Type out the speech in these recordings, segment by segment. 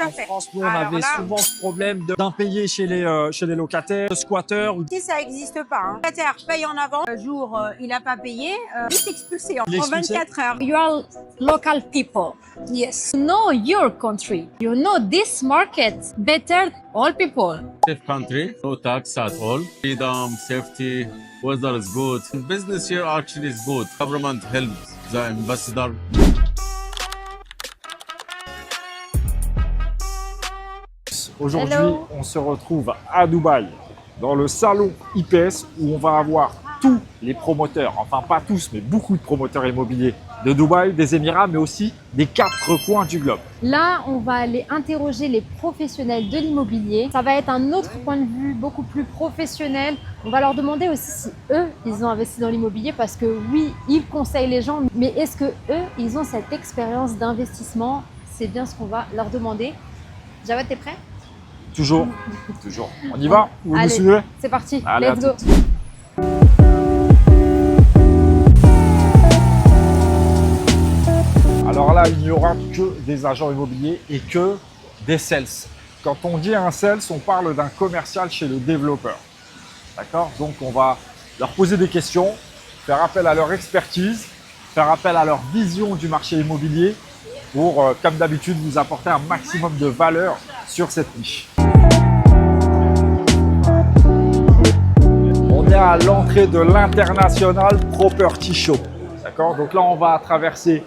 à en fait. France, nous, on Alors avait là- souvent ce problème d'impayés chez les locataires, squatteurs. Ici, ça n'existe pas. Le locataire paye en avant. Le jour il n'a pas payé, il est expulsé Il est en expulsé 24 heures. You are local people. Yes. You know your country. You know this market better all people. Safe country, no tax at all. Freedom, safety, weather is good. Business here actually is good. Government helps the investor. Aujourd'hui, Hello. on se retrouve à Dubaï, dans le salon IPS, où on va avoir tous les promoteurs, enfin pas tous, mais beaucoup de promoteurs immobiliers de Dubaï, des Émirats, mais aussi des 4 coins du globe. Là, on va aller interroger les professionnels de l'immobilier. Ça va être un autre point de vue, beaucoup plus professionnel. On va leur demander aussi si eux, ils ont investi dans l'immobilier parce que oui, ils conseillent les gens, mais est-ce que eux, ils ont cette expérience d'investissement? C'est bien ce qu'on va leur demander. Jawad, t'es prêt? Toujours, toujours. On y va? Vous me Allez, suivez? c'est parti. Allez, à Let's go. tout de suite. Alors là, il n'y aura que des agents immobiliers et que des sales. Quand on dit un sales, on parle d'un commercial chez le développeur. D'accord? Donc, on va leur poser des questions, faire appel à leur expertise, faire appel à leur vision du marché immobilier pour, comme d'habitude, vous apporter un maximum de valeur sur cette niche. On est à l'entrée de l'International Property Show. D'accord? Donc là, on va traverser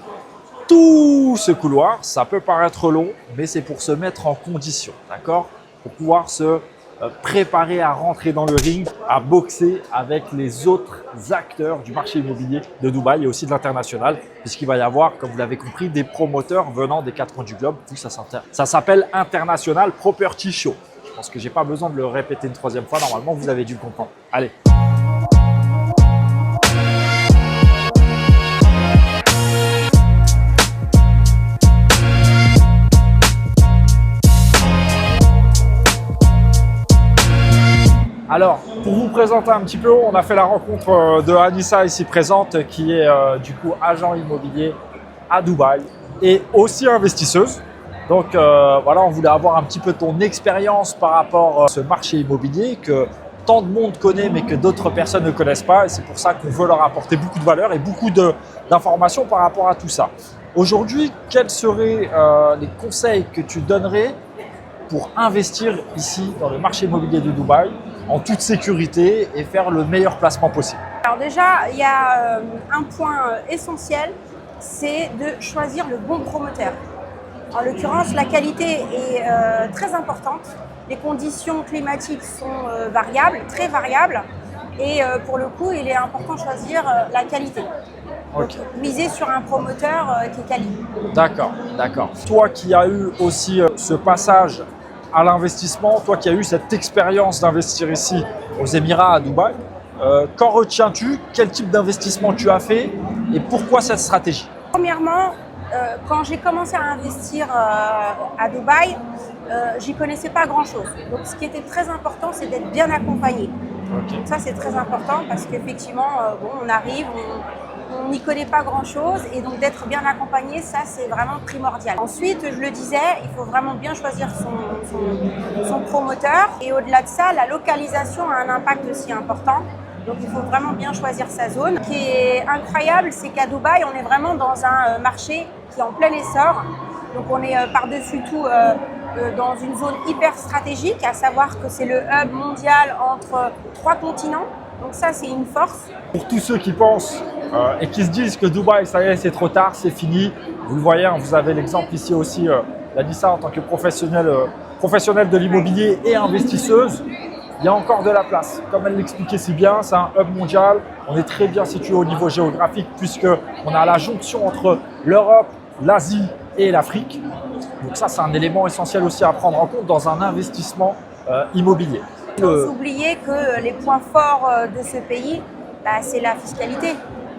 tout ce couloir. Ça peut paraître long, mais c'est pour se mettre en condition. D'accord? Pour pouvoir se préparer à rentrer dans le ring, à boxer avec les autres acteurs du marché immobilier de Dubaï et aussi de l'international, puisqu'il va y avoir, comme vous l'avez compris, des promoteurs venant des 4 coins du globe. Ça s'appelle International Property Show. Je pense que j'ai pas besoin de le répéter une 3e fois. Normalement, vous avez dû le comprendre. Allez. Alors, pour vous présenter un petit peu, on a fait la rencontre de Anissa ici présente, qui est du coup agent immobilier à Dubaï et aussi investisseuse. Donc voilà, on voulait avoir un petit peu ton expérience par rapport à ce marché immobilier que tant de monde connaît mais que d'autres personnes ne connaissent pas. Et c'est pour ça qu'on veut leur apporter beaucoup de valeur et beaucoup d'informations par rapport à tout ça. Aujourd'hui, quels seraient les conseils que tu donnerais pour investir ici dans le marché immobilier de Dubaï en toute sécurité et faire le meilleur placement possible? Alors déjà, il y a un point essentiel, c'est de choisir le bon promoteur. En l'occurrence, la qualité est très importante. Les conditions climatiques sont variables, très variables. Et pour le coup, il est important de choisir la qualité. Donc, miser sur un promoteur qui est quali. D'accord, d'accord. Toi qui as eu aussi ce passage à l'investissement, toi qui as eu cette expérience d'investir ici aux Émirats, à Dubaï, qu'en retiens-tu? Quel type d'investissement tu as fait et pourquoi cette stratégie? Premièrement, quand j'ai commencé à investir à Dubaï, j'y connaissais pas grand-chose. Donc ce qui était très important, c'est d'être bien accompagné. Okay. Ça, c'est très important parce qu'effectivement, on arrive, on n'y connaît pas grand-chose et donc d'être bien accompagné, ça, c'est vraiment primordial. Ensuite, je le disais, il faut vraiment bien choisir son promoteur et au-delà de ça, la localisation a un impact aussi important. Donc, il faut vraiment bien choisir sa zone. Ce qui est incroyable, c'est qu'à Dubaï, on est vraiment dans un marché qui est en plein essor. Donc, on est par-dessus tout dans une zone hyper stratégique, à savoir que c'est le hub mondial entre 3 continents. Donc ça, c'est une force. Pour tous ceux qui pensent et qui se disent que Dubaï, ça y est, c'est trop tard, c'est fini. Vous le voyez, hein, vous avez l'exemple ici aussi d'Anissa en tant que professionnelle de l'immobilier et investisseuse. Il y a encore de la place. Comme elle l'expliquait si bien, c'est un hub mondial. On est très bien situé au niveau géographique puisqu'on a la jonction entre l'Europe, l'Asie et l'Afrique. Donc ça, c'est un élément essentiel aussi à prendre en compte dans un investissement immobilier. Il faut oublier que les points forts de ce pays, c'est la fiscalité.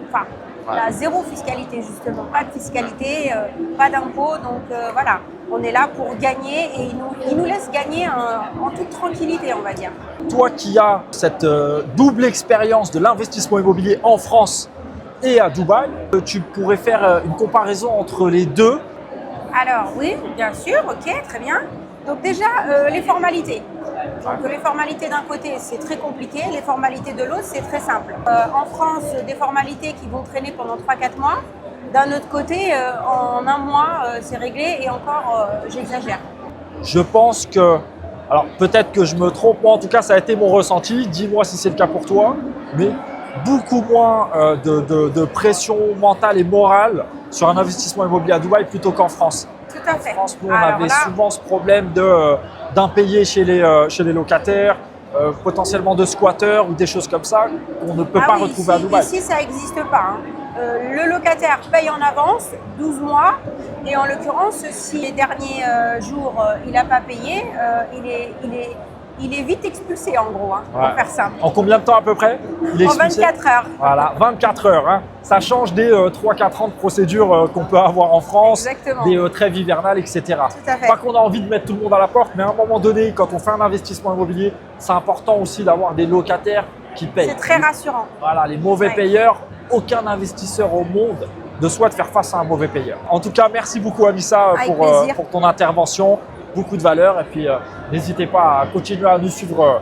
Enfin, la zéro fiscalité justement. Pas de fiscalité, pas d'impôts. Donc voilà, on est là pour gagner et il nous laisse gagner en toute tranquillité, on va dire. Toi qui as cette double expérience de l'investissement immobilier en France et à Dubaï, tu pourrais faire une comparaison entre les deux Alors oui, bien sûr, ok, très bien. Donc déjà, les formalités. Donc les formalités d'un côté, c'est très compliqué, les formalités de l'autre, c'est très simple. En France, des formalités qui vont traîner pendant 3-4 mois. D'un autre côté, en un mois, c'est réglé et encore, j'exagère. Je pense que, alors peut-être que je me trompe, moi en tout cas ça a été mon ressenti, dis-moi si c'est le cas pour toi, mais beaucoup moins de pression mentale et morale sur un investissement immobilier à Dubaï plutôt qu'en France. Tout à fait. En France, nous, on Alors avait là, souvent ce problème d'impayés chez les locataires, potentiellement de squatteurs ou des choses comme ça qu'on ne peut pas retrouver à Dubaï. Ici, ça n'existe pas. Hein. Le locataire paye en avance 12 mois et en l'occurrence, si les derniers jours, il n'a pas payé, il est vite expulsé en gros, hein, Ouais. pour faire simple. En combien de temps à peu près il est En expulsé 24 heures. Voilà, 24 heures. Hein. Ça change des 3-4 ans de procédure qu'on peut avoir en France, Exactement. des trêves hivernales, etc. Tout à fait. Pas qu'on a envie de mettre tout le monde à la porte, mais à un moment donné, quand on fait un investissement immobilier, c'est important aussi d'avoir des locataires qui payent. C'est très rassurant. Voilà, les mauvais Ouais. payeurs, aucun investisseur au monde ne souhaite faire face à un mauvais payeur. En tout cas, merci beaucoup Anissa Avec plaisir. pour ton intervention, beaucoup de valeur et puis n'hésitez pas à continuer à nous suivre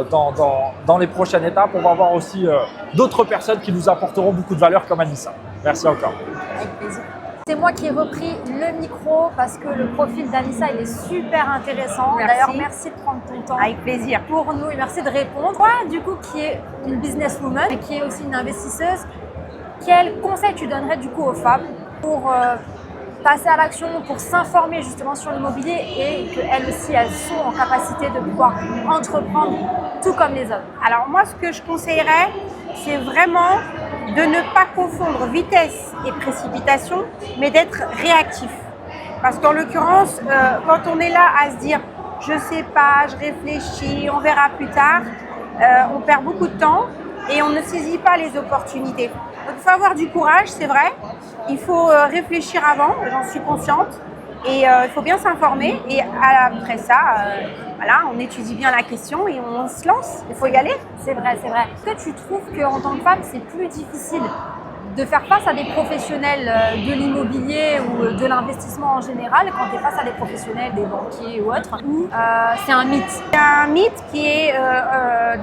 dans les prochaines étapes. On va voir aussi d'autres personnes qui nous apporteront beaucoup de valeur comme Anissa. Merci encore. Avec plaisir. C'est moi qui ai repris le micro parce que le profil d'Anissa il est super intéressant. Merci. D'ailleurs, merci de prendre ton temps Avec plaisir. pour nous et merci de répondre. Toi, du coup, qui est une businesswoman et qui est aussi une investisseuse, quel conseil tu donnerais du coup aux femmes pour passer à l'action, pour s'informer justement sur l'immobilier et qu'elles aussi elles sont en capacité de pouvoir entreprendre tout comme les hommes? Alors moi, ce que je conseillerais, c'est vraiment de ne pas confondre vitesse et précipitation, mais d'être réactif. Parce qu'en l'occurrence, quand on est là à se dire « je sais pas, je réfléchis, on verra plus tard », on perd beaucoup de temps et on ne saisit pas les opportunités. Donc il faut avoir du courage, c'est vrai. Il faut réfléchir avant, j'en suis consciente. Et il faut bien s'informer et après ça, voilà, on étudie bien la question et on se lance. Il faut y aller. C'est vrai, c'est vrai. Est-ce que tu trouves qu'en tant que femme, c'est plus difficile de faire face à des professionnels de l'immobilier ou de l'investissement en général quand tu es face à des professionnels, des banquiers ou autres, ou c'est un mythe? C'est un mythe qui est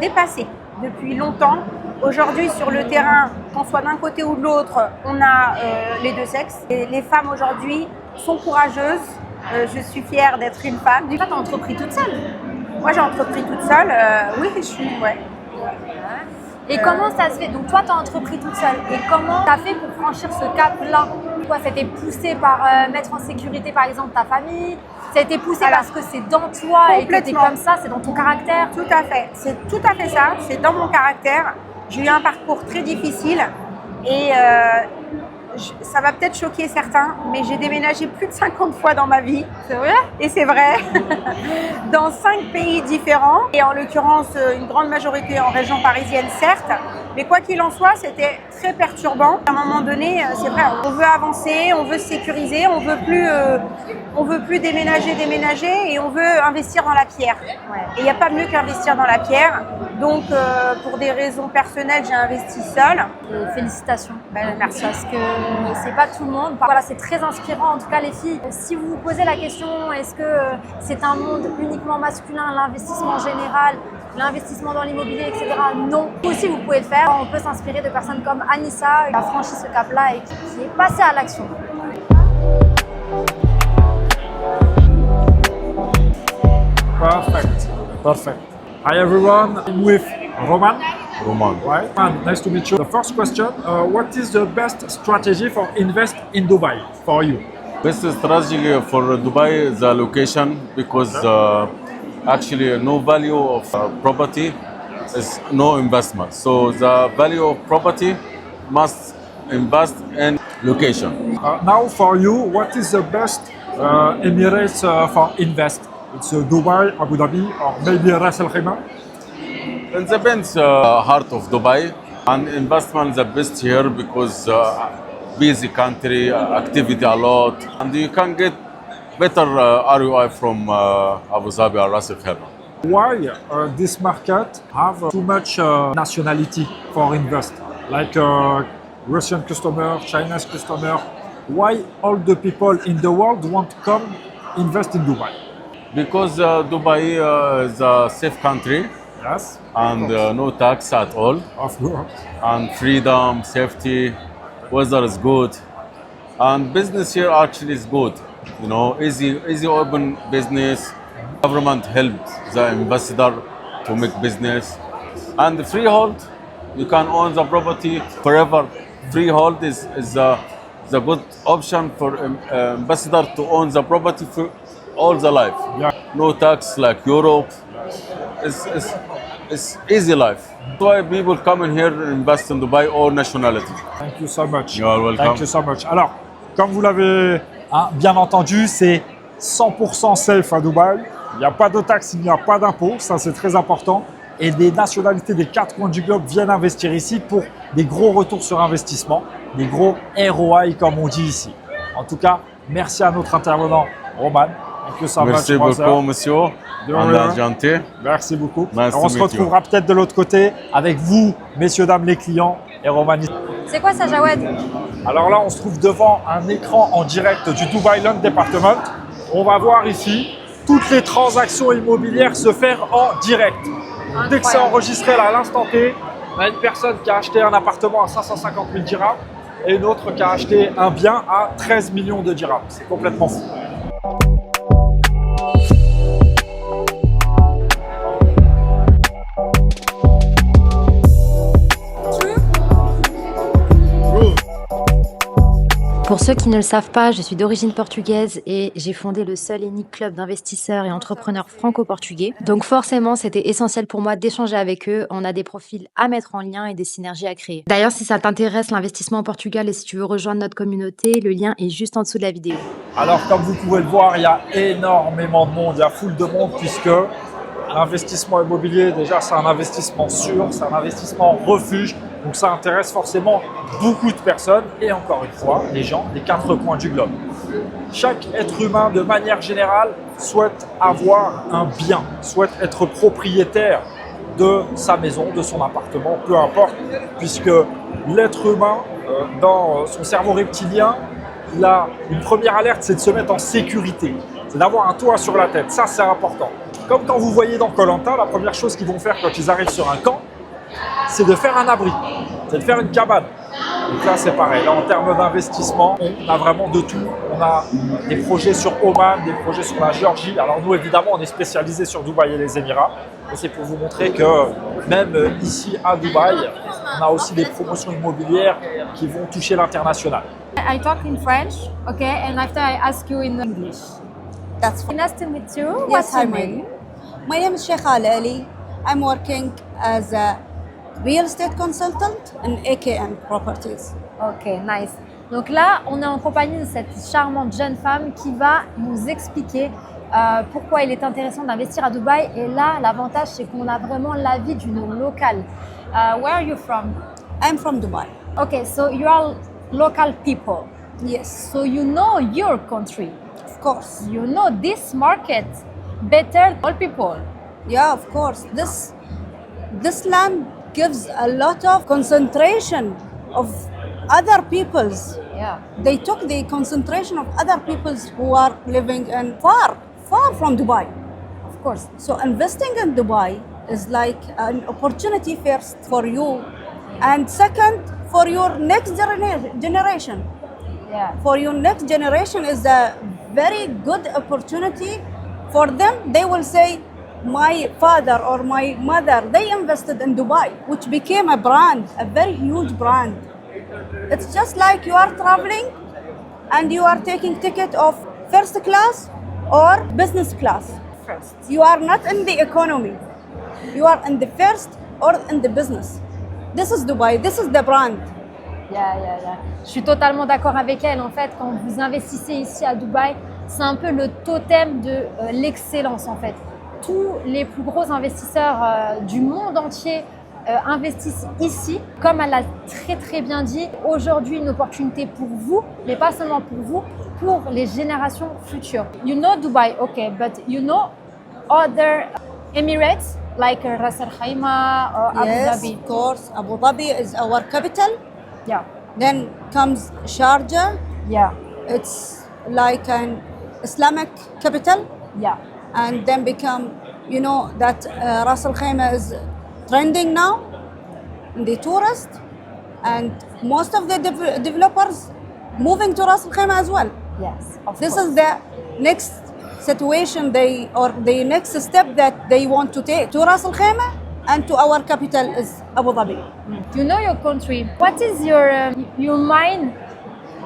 dépassé depuis longtemps. Aujourd'hui, sur le terrain, qu'on soit d'un côté ou de l'autre, on a les deux sexes. Et les femmes aujourd'hui sont courageuses. Je suis fière d'être une femme. Toi, tu as entrepris toute seule. Moi, j'ai entrepris toute seule. Oui, je suis, ouais. Et comment ça se fait? Donc toi, tu as entrepris toute seule. Et comment tu as fait pour franchir ce cap-là? Toi, c'était poussé par mettre en sécurité, par exemple, ta famille? Ça a été poussé Alors, parce que c'est dans toi et que tu es complètement. comme ça, c'est dans ton caractère? Tout à fait. C'est tout à fait ça. C'est dans mon caractère. J'ai eu un parcours très difficile et ça va peut-être choquer certains, mais j'ai déménagé plus de 50 fois dans ma vie. C'est vrai? Et c'est vrai, dans 5 pays différents, et en l'occurrence une grande majorité en région parisienne, certes, mais quoi qu'il en soit, c'était très perturbant. À un moment donné, c'est vrai, on veut avancer, on veut se sécuriser, on veut plus déménager, et on veut investir dans la pierre. Ouais. Et il n'y a pas mieux qu'investir dans la pierre. Donc, pour des raisons personnelles, j'ai investi seule. Et félicitations. Ben, merci. Parce que c'est pas tout le monde. Voilà, c'est très inspirant. En tout cas, les filles, si vous vous posez la question, est-ce que c'est un monde uniquement masculin, l'investissement en général, l'investissement dans l'immobilier, etc. Non. Vous aussi, vous pouvez le faire. On peut s'inspirer de personnes comme Anissa, qui a franchi ce cap-là et qui est passée à l'action. Perfect. Hi everyone, I'm with Roman. Roman. Right. And nice to meet you. The first question, what is the best strategy for invest in Dubai for you? Best strategy for Dubai is the location because actually no value of property is no investment. So the value of property must invest in location. Now for you, what is the best Emirates for invest? It's Dubai, Abu Dhabi, or maybe Ras Al Khaimah? It depends heart of Dubai and investment the best here because busy country, activity a lot, and you can get better ROI from Abu Dhabi or Ras Al Khaimah. Why this market have too much nationality for invest? Like Russian customer, Chinese customer, why all the people in the world want to come invest in Dubai? Because Dubai is a safe country Yes, and no tax at all, of course. and freedom, safety, weather is good, and business here actually is good. You know, easy open business. Government helped the ambassador to make business, and the freehold, you can own the property forever. Freehold is the good option for ambassador to own the property for all the life. Yeah. No tax like Europe. It's easy life. That's why people come in here and invest in Dubai or nationality. Thank you so much. You are welcome. Thank you so much. Alors, comme vous l'avez bien entendu, c'est 100% safe à Dubaï. Il n'y a pas de taxes, il n'y a pas d'impôts, ça c'est très important. Et des nationalités des 4 coins du globe viennent investir ici pour des gros retours sur investissement, des gros ROI comme on dit ici. En tout cas, merci à notre intervenant Roman. Thank you so Merci much, beaucoup, monsieur. De On rien. est gentil. Merci beaucoup. Nice On to se meet retrouvera peut-être de l'autre côté avec vous, messieurs, dames, les clients et Roman. C'est quoi ça, Jawed? Alors là, on se trouve devant un écran en direct du Dubai Land Department. On va voir ici toutes les transactions immobilières se faire en direct. Dès que c'est enregistré là, à l'instant T, on a une personne qui a acheté un appartement à 550 000 dirhams et une autre qui a acheté un bien à 13 millions de dirhams. C'est complètement fou. Pour ceux qui ne le savent pas, je suis d'origine portugaise et j'ai fondé le seul et unique club d'investisseurs et entrepreneurs franco-portugais. Donc forcément, c'était essentiel pour moi d'échanger avec eux. On a des profils à mettre en lien et des synergies à créer. D'ailleurs, si ça t'intéresse l'investissement au Portugal et si tu veux rejoindre notre communauté, le lien est juste en dessous de la vidéo. Alors, comme vous pouvez le voir, il y a énormément de monde, il y a foule de monde puisque l'investissement immobilier, déjà, c'est un investissement sûr, c'est un investissement refuge. Donc, ça intéresse forcément beaucoup de personnes et encore une fois, les gens des 4 coins du globe. Chaque être humain, de manière générale, souhaite avoir un bien, souhaite être propriétaire de sa maison, de son appartement, peu importe, puisque l'être humain, dans son cerveau reptilien, il a une première alerte, c'est de se mettre en sécurité, c'est d'avoir un toit sur la tête. Ça, c'est important. Comme quand vous voyez dans Koh-Lanta, la première chose qu'ils vont faire quand ils arrivent sur un camp, c'est de faire un abri, c'est de faire une cabane. Donc là, c'est pareil. Là, en termes d'investissement, on a vraiment de tout. On a des projets sur Oman, des projets sur la Géorgie. Alors nous, évidemment, on est spécialisé sur Dubaï et les Émirats. Et c'est pour vous montrer que même ici à Dubaï, on a aussi des promotions immobilières qui vont toucher l'international. I talk in French, okay, and after I ask you in English. That's fine. Nice to meet you. Yes, What's your I'm name? ready. My name is Sheikh Ali. I'm working as a real estate consultant in AKM Properties. Ok, nice. Donc là, on est en compagnie de cette charmante jeune femme qui va nous expliquer pourquoi il est intéressant d'investir à Dubaï. Et là, l'avantage, c'est qu'on a vraiment l'avis d'une locale. Where are you from? I'm from Dubai. Okay, so you are local people. Yes, So you know your country. of course. You know this market better than all people. Yeah, of course. This land gives a lot of concentration of other peoples. Yeah. They took the concentration of other peoples who are living in far from Dubai. Of course. So investing in Dubai is like an opportunity first for you, and second for your next generation. Yeah. For your next generation is a very good opportunity for them. They will say, my father or my mother, they invested in Dubai, which became a brand, a very huge brand. It's just like you are traveling and you are taking ticket of first class or business class. First. You are not in the economy. You are in the first or in the business. This is Dubai, this is the brand. Yeah. Je suis totalement d'accord avec elle. En fait, quand vous investissez ici à Dubaï, c'est un peu le totem de l'excellence en fait. Tous les plus gros investisseurs du monde entier investissent ici. Comme elle l'a très bien dit, aujourd'hui une opportunité pour vous, mais pas seulement pour vous, pour les générations futures. You know Dubai, okay, but you know other Emirates like Ras Al Khaimah or Abu Yes, Dhabi. of course. Abu Dhabi is our capital. Yeah. Then comes Sharjah, Yeah, It's like an Islamic capital, yeah. and then become, you know, that Ras Al Khaimah is trending now in the tourist, and most of the developers moving to Ras Al Khaimah as well. Yes, of This course. is the next situation the next step that they want to take to Ras Al Khaimah, and to our capital is Abu Dhabi. You know your country. What is your mind?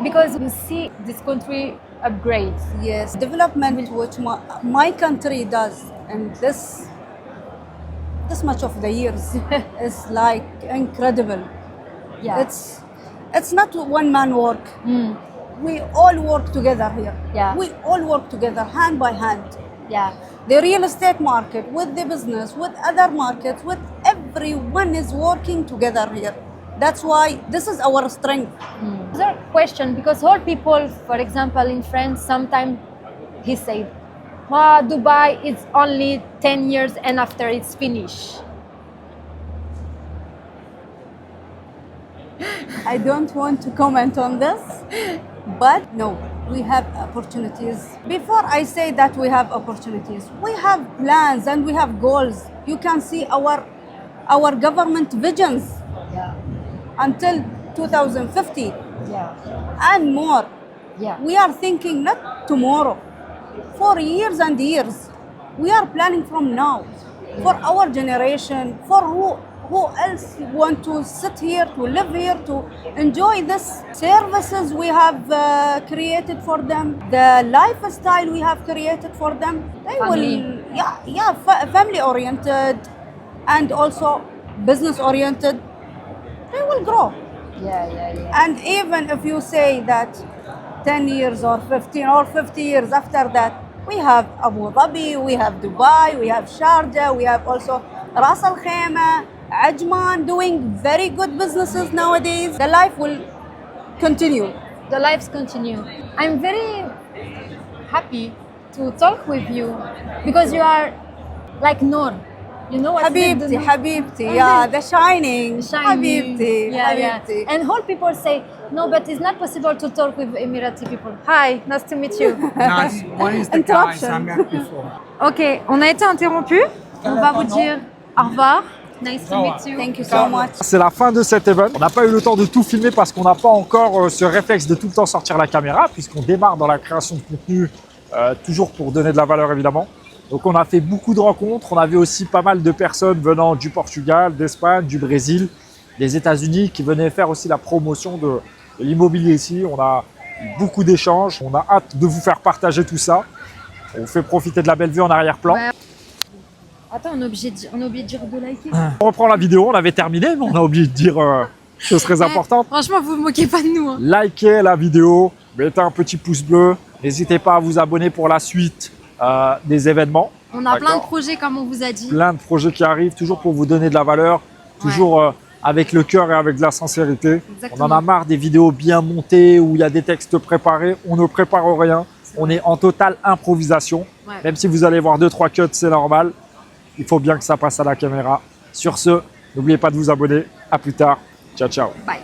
Because you see this country upgrade. Yes, development which my country does, and this much of the years is like incredible. Yeah. It's not one man work. We all work together here. Yeah. We all work together hand by hand. Yeah. The real estate market, with the business, with other markets, with everyone is working together here. That's why this is our strength. Another question, because all people, for example, in France, sometimes he said, Dubai is only 10 years and after it's finished. I don't want to comment on this, but no, we have opportunities. Before I say that we have opportunities, we have plans and we have goals. You can see our government visions Yeah. until 2050 Yeah. and more. Yeah. We are thinking not tomorrow, for years and years. We are planning from now for our generation, for who else want to sit here, to live here, to enjoy this services we have created for them, the lifestyle we have created for them. They Family. will, family oriented and also business oriented. They will grow. Yeah. And even if you say that 10 years or 15 or 50 years after that, we have Abu Dhabi, we have Dubai, we have Sharjah, we have also Ras Al Khaimah, Ajman doing very good businesses nowadays. The life will continue. The lives continue. I'm very happy to talk with you because you are like Noor. You know what? Habibti, Habibti, yeah, the shining. Shining. Habibti, Yeah. Habibti. And whole people say, no, but it's not possible to talk with Emirati people. Hi, nice to meet you. Nice. One is the guys I met before. Ok, on a été interrompu. On va vous dire au revoir. Nice to meet you. Thank you so much. C'est la fin de cet event. On n'a pas eu le temps de tout filmer parce qu'on n'a pas encore ce réflexe de tout le temps sortir la caméra, puisqu'on démarre dans la création de contenu, toujours pour donner de la valeur évidemment. Donc on a fait beaucoup de rencontres, on avait aussi pas mal de personnes venant du Portugal, d'Espagne, du Brésil, des États-Unis qui venaient faire aussi la promotion de l'immobilier ici. On a eu beaucoup d'échanges, on a hâte de vous faire partager tout ça. On vous fait profiter de la belle vue en arrière-plan. Ouais. Attends, on a oublié de dire de liker. On reprend la vidéo, on avait terminé, mais on a oublié de dire chose très importante. Franchement, vous vous moquez pas de nous. Hein. Likez la vidéo, mettez un petit pouce bleu, n'hésitez pas à vous abonner pour la suite des événements. On a plein de D'accord. projets, comme on vous a dit. Plein de projets qui arrivent, toujours pour vous donner de la valeur, toujours avec le cœur et avec de la sincérité. Exactement. On en a marre des vidéos bien montées où il y a des textes préparés. On ne prépare rien. On est en totale improvisation. Ouais. Même si vous allez voir 2-3 cuts, c'est normal. Il faut bien que ça passe à la caméra. Sur ce, n'oubliez pas de vous abonner. À plus tard. Ciao, ciao. Bye.